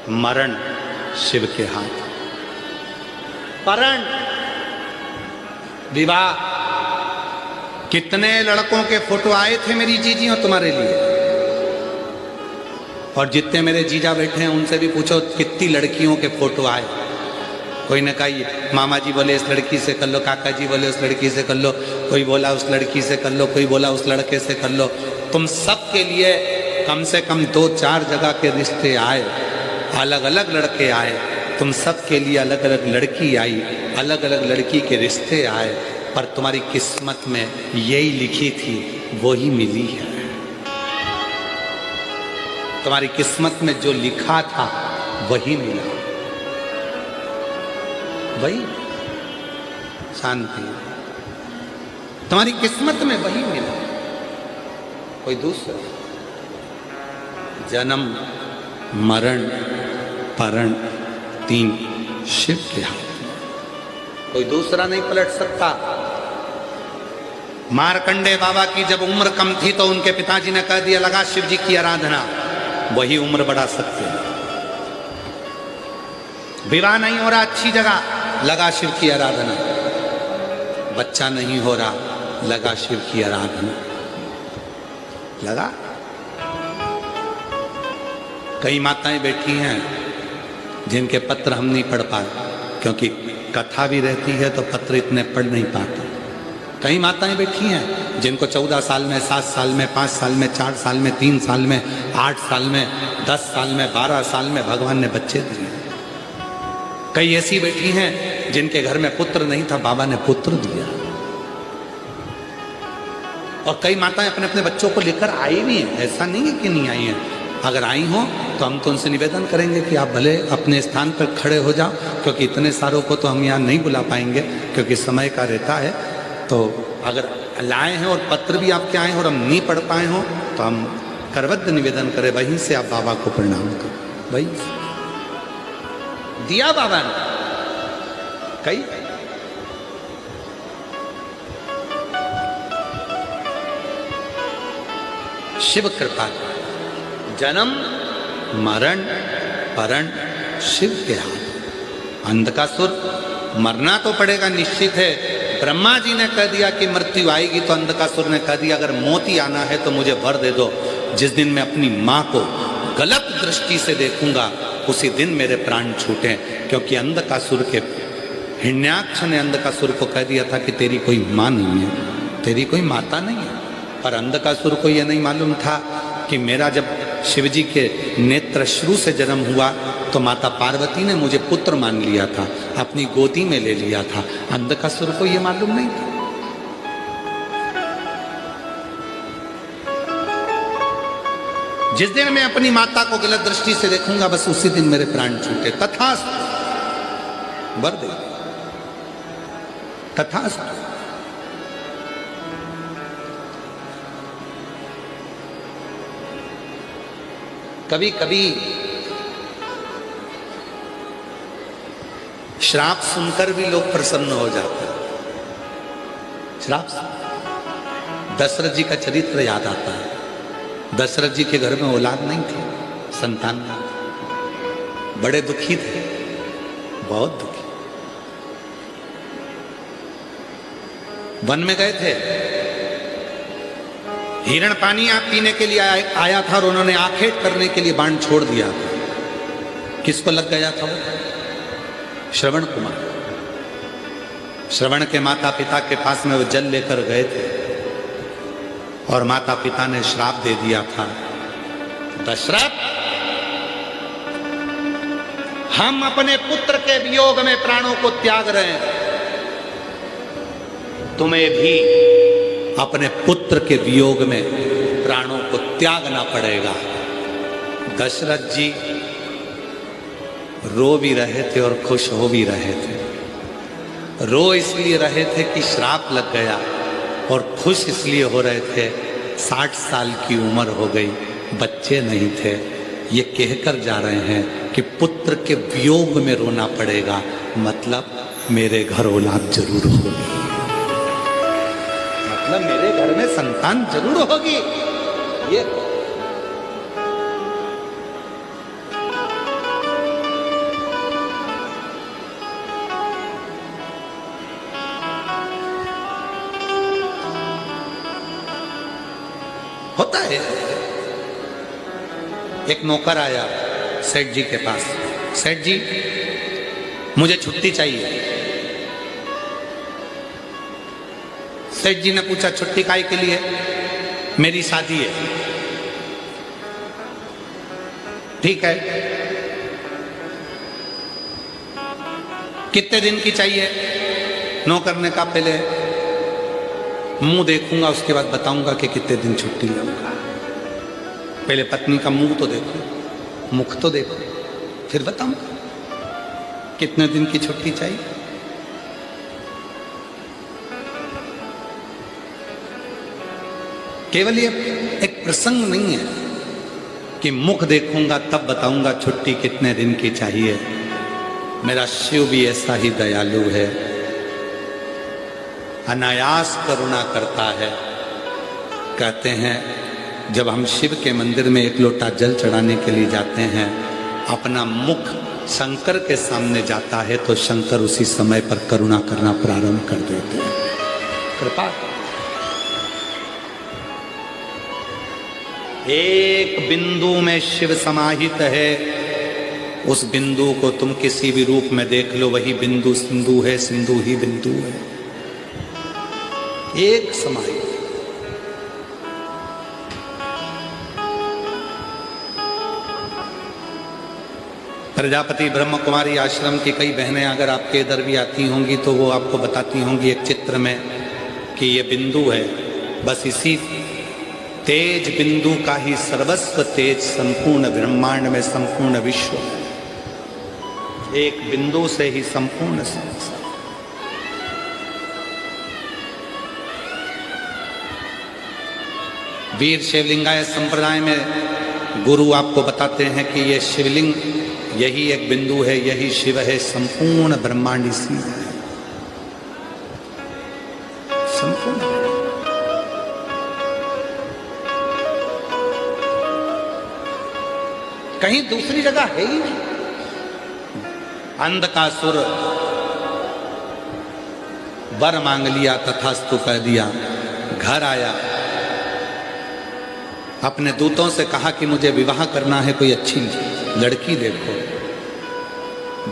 मरण शिव के हाथ, परण विवाह। कितने लड़कों के फोटो आए थे मेरी जीजियों तुम्हारे लिए, और जितने मेरे जीजा बैठे हैं उनसे भी पूछो कितनी लड़कियों के फोटो आए। कोई ने कहा मामा जी बोले इस लड़की से कर लो, काका जी बोले उस लड़की से कर लो, कोई बोला उस लड़की से कर लो, कोई बोला उस लड़के से कर लो। तुम सब के लिए कम से कम 2-4 जगह के रिश्ते आए, अलग अलग लड़के आए, तुम सब के लिए अलग अलग लड़की आई, अलग अलग लड़की के रिश्ते आए, पर तुम्हारी किस्मत में यही लिखी थी वो ही मिली है। तुम्हारी किस्मत में जो लिखा था वही मिला, वही शांति तुम्हारी किस्मत में वही मिला, कोई दूसरा। जन्म मरण परण 3 शिव के हाथ, कोई दूसरा नहीं पलट सकता। मार्कंडे बाबा की जब उम्र कम थी तो उनके पिताजी ने कह दिया लगा शिव जी की आराधना, वही उम्र बढ़ा सकते हैं। विवाह नहीं हो रहा अच्छी जगह, लगा शिव की आराधना। बच्चा नहीं हो रहा, लगा शिव की आराधना, लगा। कई माताएं बैठी हैं जिनके पत्र हम नहीं पढ़ पाए, क्योंकि कथा भी रहती है तो पत्र इतने पढ़ नहीं पाते। कई माताएं बैठी हैं जिनको 14 साल में, 7 साल में, 5 साल में, 4 साल में, 3 साल में, 8 साल में, 10 साल में, 12 साल में भगवान ने बच्चे दिए। कई ऐसी बैठी हैं जिनके घर में पुत्र नहीं था, बाबा ने पुत्र दिया। और कई माताएं अपने अपने बच्चों को लेकर आई भी हैं, ऐसा नहीं है कि नहीं आई हैं। अगर आई हो तो हम तो उनसे निवेदन करेंगे कि आप भले अपने स्थान पर खड़े हो जाओ, क्योंकि इतने सारों को तो हम यहाँ नहीं बुला पाएंगे क्योंकि समय का रहता है। तो अगर लाए हैं और पत्र भी आपके आए हैं और हम नहीं पढ़ पाए हो तो हम करबद्ध निवेदन करें, वहीं से आप बाबा को प्रणाम करो। वही दिया बाबा ने कई। शिव कृपा, जन्म मरण परण शिव के हाथ। अंधकासुर मरना तो पड़ेगा, निश्चित है। ब्रह्मा जी ने कह दिया कि मृत्यु आएगी, तो अंधकासुर ने कह दिया अगर मौत ही आना है तो मुझे वर दे दो, जिस दिन मैं अपनी माँ को गलत दृष्टि से देखूंगा उसी दिन मेरे प्राण छूटे। क्योंकि अंधकासुर के हिरण्याक्ष ने अंधकासुर को कह दिया था कि तेरी कोई माँ नहीं है, तेरी कोई माता नहीं है। पर अंधकासुर को यह नहीं मालूम था कि मेरा जब शिवजी के नेत्र श्रु से जन्म हुआ तो माता पार्वती ने मुझे पुत्र मान लिया था, अपनी गोदी में ले लिया था। अंधकासुर को यह मालूम नहीं था। जिस दिन मैं अपनी माता को गलत दृष्टि से देखूंगा बस उसी दिन मेरे प्राण छूटे। तथास्तु, वर दे, तथास्तु। कभी कभी श्राप सुनकर भी लोग प्रसन्न हो जाते हैं। श्राप, दशरथ जी का चरित्र याद आता है। दशरथ जी के घर में औलाद नहीं थी, संतान नहीं थी, बड़े दुखी थे, बहुत दुखी। वन में गए थे, हिरण पानी आप पीने के लिए आया था और उन्होंने आखेट करने के लिए बाण छोड़ दिया। किसको लग गया था वो? श्रवण कुमार। श्रवण के माता पिता के पास में वो जल लेकर गए थे और माता पिता ने श्राप दे दिया था, दशरथ हम अपने पुत्र के वियोग में प्राणों को त्याग रहे हैं, तुम्हें भी अपने पुत्र के वियोग में प्राणों को त्यागना पड़ेगा। दशरथ जी रो भी रहे थे और खुश हो भी रहे थे। रो इसलिए रहे थे कि श्राप लग गया और खुश इसलिए हो रहे थे 60 साल की उम्र हो गई, बच्चे नहीं थे। ये कहकर जा रहे हैं कि पुत्र के वियोग में रोना पड़ेगा, मतलब मेरे घर औलाद जरूर होगी, मतलब मेरे घर में संतान जरूर होगी। ये होता है। एक नौकर आया सेठ जी के पास, सेठ जी मुझे छुट्टी चाहिए। सेठ जी ने पूछा छुट्टी काहे के लिए? मेरी शादी है। ठीक है, कितने दिन की चाहिए? नौकर ने कहा पहले मुंह देखूंगा, उसके बाद बताऊंगा कि कितने दिन छुट्टी लूंगा। पहले पत्नी का मुंह तो देखो, मुख तो देखो, फिर बताऊंगा कितने दिन की छुट्टी चाहिए। केवल ये एक प्रसंग नहीं है कि मुख देखूंगा तब बताऊंगा छुट्टी कितने दिन की चाहिए। मेरा शिव भी ऐसा ही दयालु है, अनायास करुणा करता है। कहते हैं जब हम शिव के मंदिर में एक लोटा जल चढ़ाने के लिए जाते हैं, अपना मुख शंकर के सामने जाता है तो शंकर उसी समय पर करुणा करना प्रारंभ कर देते हैं। कृपा एक बिंदु में शिव समाहित है, उस बिंदु को तुम किसी भी रूप में देख लो, वही बिंदु सिंधु है, सिंधु ही बिंदु है। एक समाहित। प्रजापति ब्रह्म कुमारी आश्रम की कई बहनें अगर आपके इधर भी आती होंगी तो वो आपको बताती होंगी एक चित्र में कि ये बिंदु है, बस इसी तेज बिंदु का ही सर्वस्व तेज संपूर्ण ब्रह्मांड में संपूर्ण विश्व है। एक बिंदु से ही संपूर्ण संसार। वीर शिवलिंगाय संप्रदाय में गुरु आपको बताते हैं कि ये शिवलिंग यही एक बिंदु है, यही शिव है, संपूर्ण ब्रह्मांड इसी है, संपूर्ण। कहीं दूसरी जगह है ही नहीं। अंधकासुर वर मांग लिया, तथास्तु कह दिया, घर आया, अपने दूतों से कहा कि मुझे विवाह करना है, कोई अच्छी लड़की देखो।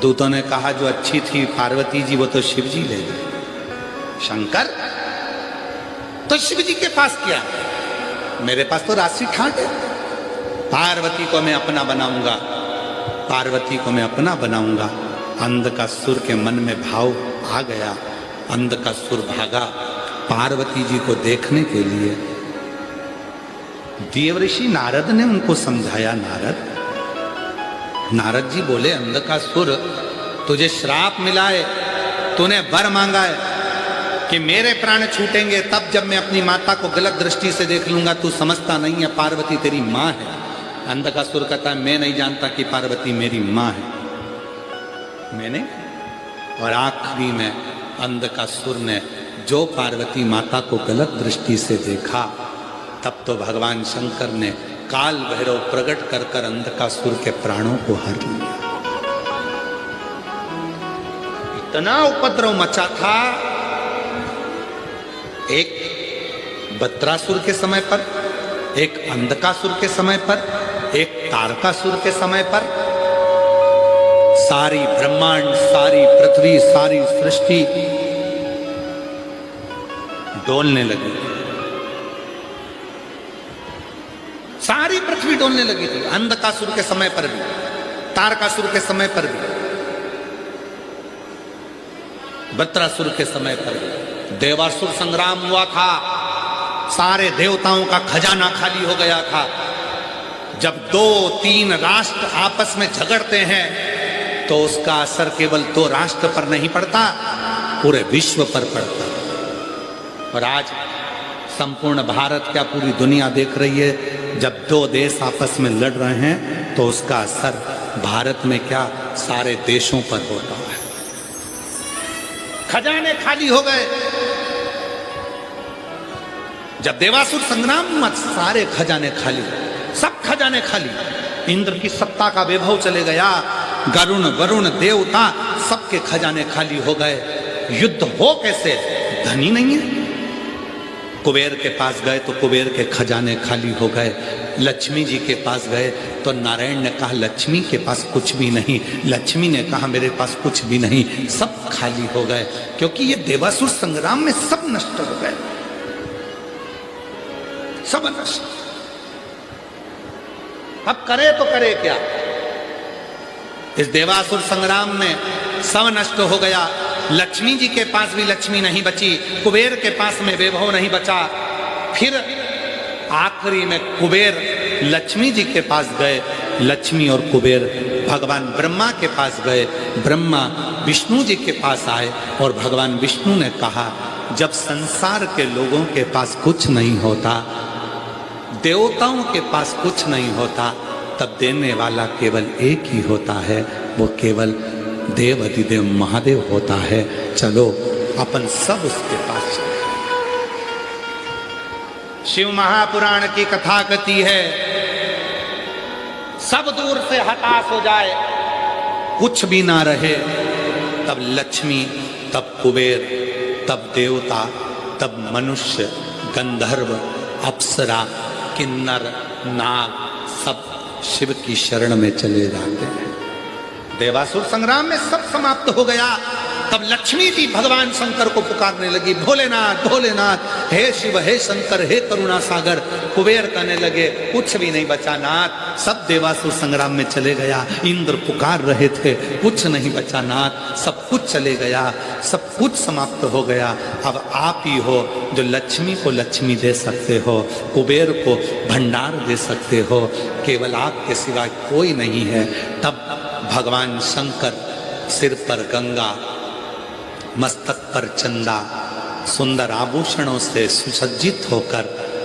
दूतों ने कहा जो अच्छी थी पार्वती जी वो तो शिव जी ले गए। शंकर तो शिव जी के पास क्या, मेरे पास तो राशि ठाट है। पार्वती को मैं अपना बनाऊंगा, पार्वती को मैं अपना बनाऊंगा। अंधकासुर के मन में भाव आ गया, अंधकासुर भागा पार्वती जी को देखने के लिए। देवऋषि नारद ने उनको समझाया। नारद जी बोले अंधकासुर तुझे श्राप मिला है, तूने वर मांगा है कि मेरे प्राण छूटेंगे तब जब मैं अपनी माता को गलत दृष्टि से देख लूंगा। तू समझता नहीं है, पार्वती तेरी माँ है। अंधकासुर कहता है मैं नहीं जानता कि पार्वती मेरी माँ है, मैंने। और आखिरी में अंधकासुर ने जो पार्वती माता को गलत दृष्टि से देखा, तब तो भगवान शंकर ने काल भैरव प्रकट कर कर अंधकासुर के प्राणों को हर लिया। इतना उपद्रव मचा था। एक बत्रासुर के समय पर, एक अंधकासुर के समय पर, एक तारकासुर के समय पर सारी ब्रह्मांड, सारी पृथ्वी, सारी सृष्टि डोलने लगी। सारी पृथ्वी डोलने लगी थी। अंधकासुर के समय पर भी, तारकासुर के समय पर भी, बत्रासुर के समय पर भी। देवासुर संग्राम हुआ था, सारे देवताओं का खजाना खाली हो गया था। जब 2-3 राष्ट्र आपस में झगड़ते हैं तो उसका असर केवल 2 राष्ट्र पर नहीं पड़ता, पूरे विश्व पर पड़ता। और आज संपूर्ण भारत क्या पूरी दुनिया देख रही है। जब 2 देश आपस में लड़ रहे हैं तो उसका असर भारत में क्या सारे देशों पर होता है। खजाने खाली हो गए। जब देवासुर संग्राम हुआ सारे खजाने खाली, सब खजाने खाली। इंद्र की सत्ता का वैभव चले गया, गरुण वरुण देवता सबके खजाने खाली हो गए। युद्ध हो कैसे, धनी नहीं है। कुबेर के पास गए तो कुबेर के खजाने खाली हो गए। लक्ष्मी जी के पास गए तो नारायण ने कहा लक्ष्मी के पास कुछ भी नहीं। लक्ष्मी ने कहा मेरे पास कुछ भी नहीं, सब खाली हो गए, क्योंकि ये देवासुर संग्राम में सब नष्ट हो गए, सब नष्ट। अब करे तो करे क्या? इस देवासुर संग्राम में सब नष्ट हो गया। लक्ष्मी जी के पास भी लक्ष्मी नहीं बची, कुबेर के पास में वैभव नहीं बचा। फिर आखिरी में कुबेर लक्ष्मी जी के पास गए, लक्ष्मी और कुबेर भगवान ब्रह्मा के पास गए। ब्रह्मा विष्णु जी के पास आए और भगवान विष्णु ने कहा जब संसार के लोगों के पास कुछ नहीं होता, देवताओं के पास कुछ नहीं होता, तब देने वाला केवल एक ही होता है, वो केवल देव अधिदेव महादेव होता है। चलो अपन सब उसके पास चले। शिव महापुराण की कथा कहती है सब दूर से हताश हो जाए, कुछ भी ना रहे, तब लक्ष्मी, तब कुबेर, तब देवता, तब मनुष्य, गंधर्व, अप्सरा, किन्नर, नाग सब शिव की शरण में चले जाते हैं। देवासुर संग्राम में सब समाप्त हो गया। तब लक्ष्मी जी भगवान शंकर को पुकारने लगी, भोलेनाथ भोलेनाथ, हे शिव हे शंकर हे करुणा सागर। कुबेर कहने लगे कुछ भी नहीं बचा नाथ, सब देवासुर संग्राम में चले गया। इंद्र पुकार रहे थे, कुछ नहीं बचा नाथ, सब कुछ चले गया, सब कुछ समाप्त हो गया। अब आप ही हो जो लक्ष्मी को लक्ष्मी दे सकते हो, कुबेर को भंडार दे सकते हो, केवल आपके सिवा कोई नहीं है। तब भगवान शंकर सिर पर गंगा, मस्तक पर चंदा, सुंदर आभूषणों से सुसज्जित होकर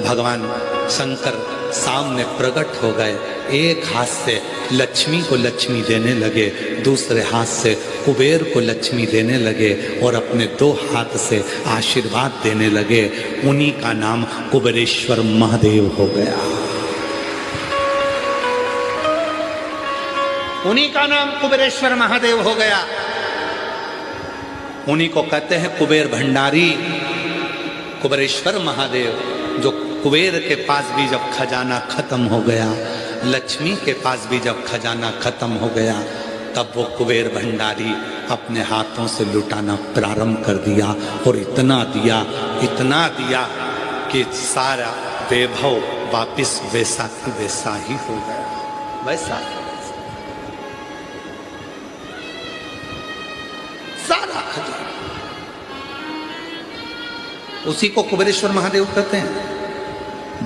भगवान शंकर सामने प्रकट हो गए। एक हाथ से लक्ष्मी को लक्ष्मी देने लगे, दूसरे हाथ से कुबेर को लक्ष्मी देने लगे और अपने दो हाथ से आशीर्वाद देने लगे। उन्हीं का नाम कुबेरेश्वर महादेव हो गया। उन्हीं का नाम कुबेरेश्वर महादेव हो गया। उन्हीं को कहते हैं कुबेर भंडारी, कुबेरेश्वर महादेव। जो कुबेर के पास भी जब खजाना खत्म हो गया, लक्ष्मी के पास भी जब खजाना खत्म हो गया, तब वो कुबेर भंडारी अपने हाथों से लुटाना प्रारंभ कर दिया और इतना दिया कि सारा वैभव वापिस वैसा की वैसा ही हो गया, वैसा सारा खजाना। उसी को कुबेरेश्वर महादेव कहते हैं।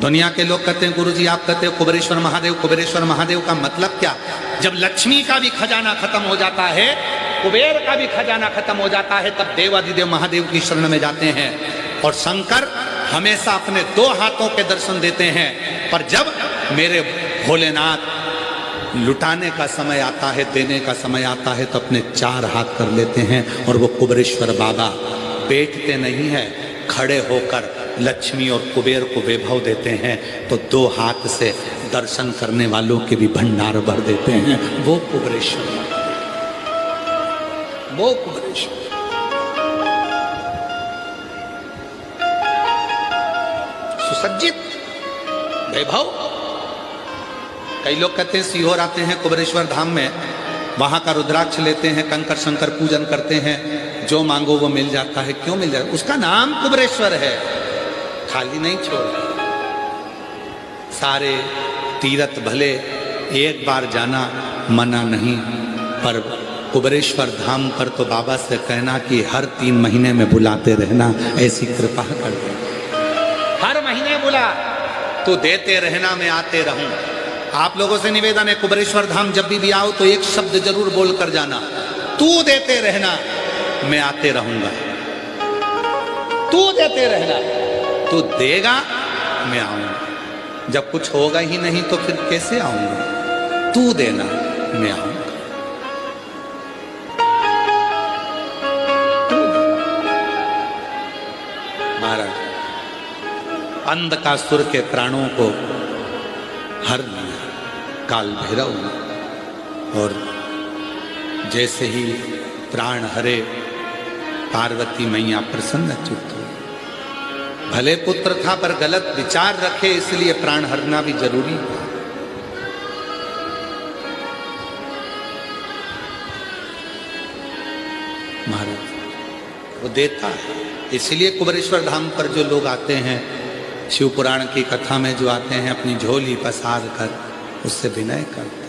दुनिया के लोग कहते हैं गुरुजी आप कहते हो कुबेरेश्वर महादेव, कुबेरेश्वर महादेव का मतलब क्या? जब लक्ष्मी का भी खजाना खत्म हो जाता है, कुबेर का भी खजाना खत्म हो जाता है, तब देवाधिदेव महादेव की शरण में जाते हैं। और शंकर हमेशा अपने दो हाथों के दर्शन देते हैं, पर जब मेरे भोलेनाथ लुटाने का समय आता है, देने का समय आता है, तो अपने चार हाथ कर लेते हैं और वो कुबेरेश्वर बाबा बैठते नहीं है, खड़े होकर लक्ष्मी और कुबेर को वैभव देते हैं। तो दो हाथ से दर्शन करने वालों के भी भंडार भर देते हैं। वो कुबेरेश्वर, वो कुबेरेश्वर। सुसज्जित वैभव। कई लोग कहते हैं सीहोर आते हैं कुबेरेश्वर धाम में, वहां का रुद्राक्ष लेते हैं, कंकर शंकर पूजन करते हैं, जो मांगो वो मिल जाता है। क्यों मिल जाता है? उसका नाम कुबेरेश्वर है, खाली नहीं छोड़। सारे तीर्थ भले एक बार जाना मना नहीं, पर कुबेरेश्वर धाम पर तो बाबा से कहना कि हर 3 महीने में बुलाते रहना, ऐसी कृपा कर दे। हर महीने बुला, तो देते रहना, मैं आते रहूं। आप लोगों से निवेदन है कुबेरेश्वर धाम जब भी आओ तो एक शब्द जरूर बोल कर जाना, तू देते रहना मैं आते रहूंगा। तू देते रहना, तू देगा मैं आऊंगा। जब कुछ होगा ही नहीं तो फिर कैसे आऊंगा? तू देना मैं आऊंगा। महाराज अंधकासुर के प्राणों को हर लिया काल भैरव ने, और जैसे ही प्राण हरे पार्वती मैया प्रसन्न चित्त हुई। भले पुत्र था पर गलत विचार रखे, इसलिए प्राण हरना भी जरूरी हुआ। महाराज वो देता है, इसलिए कुबेरेश्वर धाम पर जो लोग आते हैं, शिव पुराण की कथा में जो आते हैं, अपनी झोली पसार कर उससे विनय करते